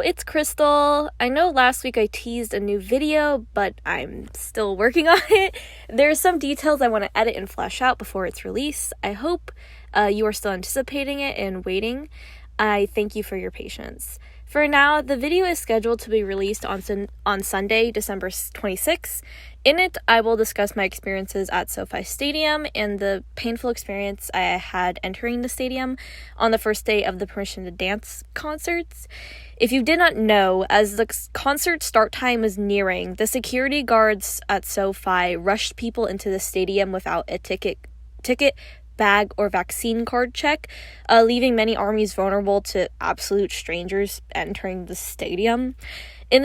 Hello, it's Crystal. I know last week I teased a new video, but I'm still working on it. There's some details I want to edit and flesh out before it's released. I hope you are still anticipating it and waiting. I thank you for your patience. For now, the video is scheduled to be released on Sunday, December 26th. In it, I will discuss my experiences at SoFi Stadium and the painful experience I had entering the stadium on the first day of the Permission to Dance concerts. If you did not know, as the concert start time was nearing, the security guards at SoFi rushed people into the stadium without a ticket, bag, or vaccine card check, leaving many armies vulnerable to absolute strangers entering the stadium. In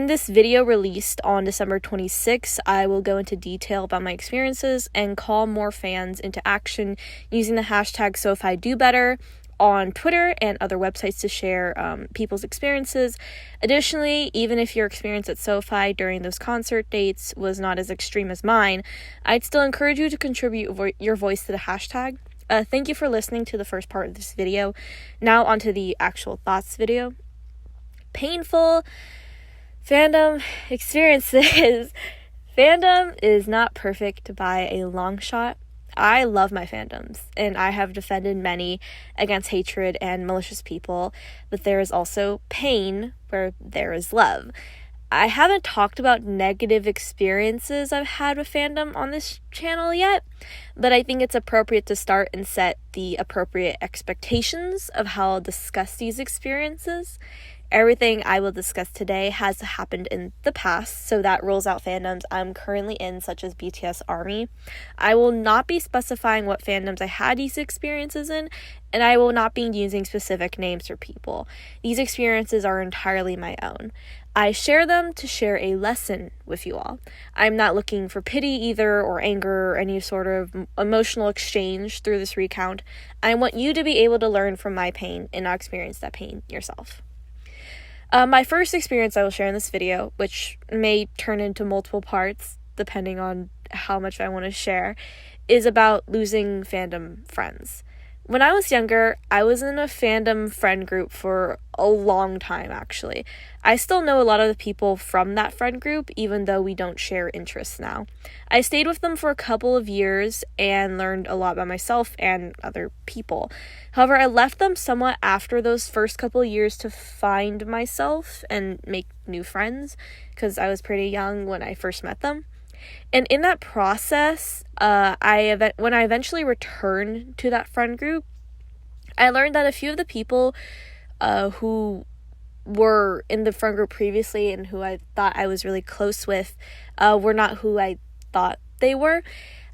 this video released on December 26th, I will go into detail about my experiences and call more fans into action using the hashtag SoFiDoBetter on Twitter and other websites to share people's experiences. Additionally, even if your experience at SoFi during those concert dates was not as extreme as mine, I'd still encourage you to contribute your voice to the hashtag. Thank you for listening to the first part of this video. Now onto the actual thoughts video. Painful fandom experiences. Fandom is not perfect by a long shot. I love my fandoms, and I have defended many against hatred and malicious people, but there is also pain where there is love. I haven't talked about negative experiences I've had with fandom on this channel yet, but I think it's appropriate to start and set the appropriate expectations of how I'll discuss these experiences. Everything I will discuss today has happened in the past, so that rules out fandoms I'm currently in, such as BTS ARMY. I will not be specifying what fandoms I had these experiences in, and I will not be using specific names for people. These experiences are entirely my own. I share them to share a lesson with you all. I'm not looking for pity either, or anger, or any sort of emotional exchange through this recount. I want you to be able to learn from my pain and not experience that pain yourself. My first experience I will share in this video, which may turn into multiple parts depending on how much I want to share, is about losing fandom friends. When I was younger, I was in a fandom friend group for a long time, actually. I still know a lot of the people from that friend group, even though we don't share interests now. I stayed with them for a couple of years and learned a lot about myself and other people. However, I left them somewhat after those first couple of years to find myself and make new friends, because I was pretty young when I first met them. And in that process, when I eventually returned to that friend group, I learned that a few of the people who were in the friend group previously and who I thought I was really close with were not who I thought they were.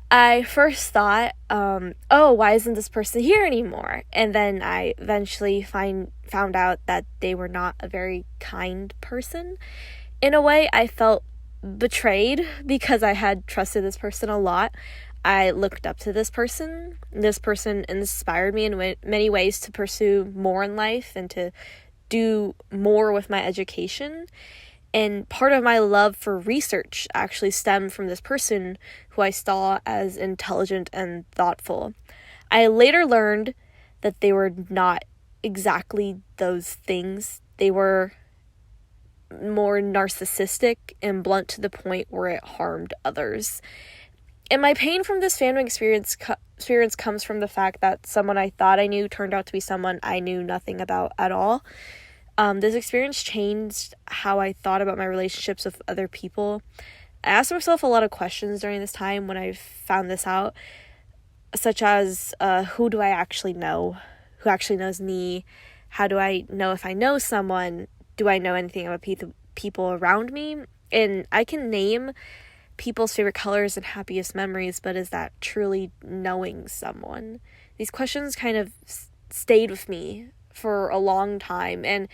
I first thought, why isn't this person here anymore? And then I eventually found out that they were not a very kind person. In a way, I felt betrayed because I had trusted this person a lot. I looked up to this person. This person inspired me in many ways to pursue more in life and to do more with my education. And part of my love for research actually stemmed from this person who I saw as intelligent and thoughtful. I later learned that they were not exactly those things. They were more narcissistic and blunt to the point where it harmed others. And my pain from this fandom experience comes from the fact that someone I thought I knew turned out to be someone I knew nothing about at all. This experience changed how I thought about my relationships with other people. I asked myself a lot of questions during this time when I found this out, such as, who do I actually know? Who actually knows me? How do I know if I know someone? Do I know anything about people around me? And I can name people's favorite colors and happiest memories, but is that truly knowing someone? These questions kind of stayed with me for a long time, and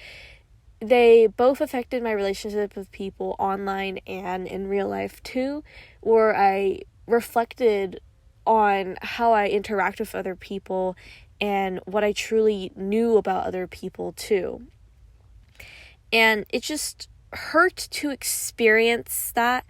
they both affected my relationship with people online and in real life too, where I reflected on how I interact with other people and what I truly knew about other people too. And it just hurt to experience that.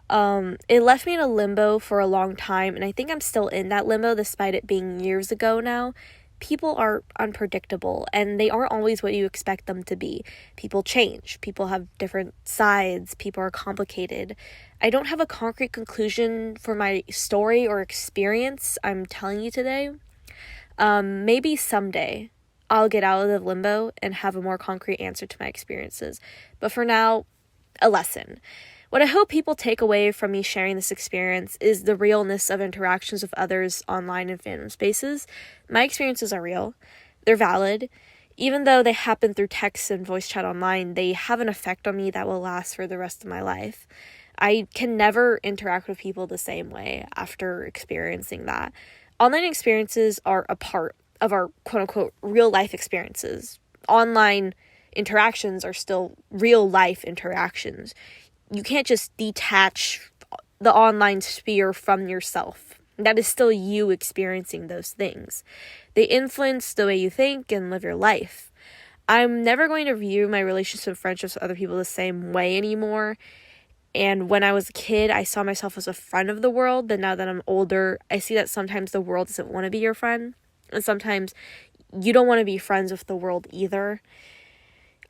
It left me in a limbo for a long time, and I think I'm still in that limbo despite it being years ago now. people are unpredictable and they aren't always what you expect them to be. People change. People have different sides. People are complicated. I don't have a concrete conclusion for my story or experience I'm telling you today. Maybe someday I'll get out of the limbo and have a more concrete answer to my experiences. But for now, a lesson. What I hope people take away from me sharing this experience is the realness of interactions with others online and fandom spaces. My experiences are real. They're valid. Even though they happen through text and voice chat online, they have an effect on me that will last for the rest of my life. I can never interact with people the same way after experiencing that. Online experiences are a part of our quote-unquote real-life experiences. Online interactions are still real-life interactions. You can't just detach the online sphere from yourself. That is still you experiencing those things. They influence the way you think and live your life. I'm never going to view my relationships and friendships with other people the same way anymore. And when I was a kid, I saw myself as a friend of the world. But now that I'm older, I see that sometimes the world doesn't want to be your friend. And sometimes you don't want to be friends with the world either.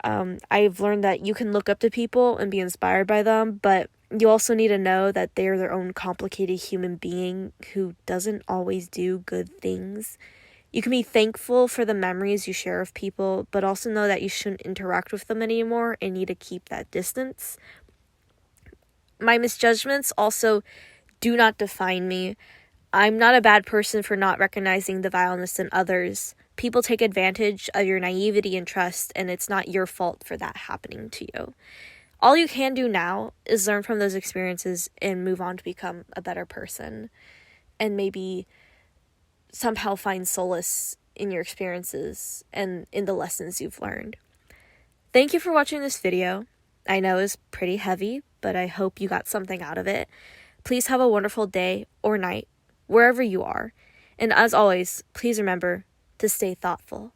I've learned that you can look up to people and be inspired by them, but you also need to know that they're their own complicated human being who doesn't always do good things. You can be thankful for the memories you share with people, but also know that you shouldn't interact with them anymore and need to keep that distance. My misjudgments also do not define me. I'm not a bad person for not recognizing the vileness in others. People take advantage of your naivety and trust, and it's not your fault for that happening to you. All you can do now is learn from those experiences and move on to become a better person, and maybe somehow find solace in your experiences and in the lessons you've learned. Thank you for watching this video. I know it's pretty heavy, but I hope you got something out of it. Please have a wonderful day or night, wherever you are. And as always, please remember to stay thoughtful.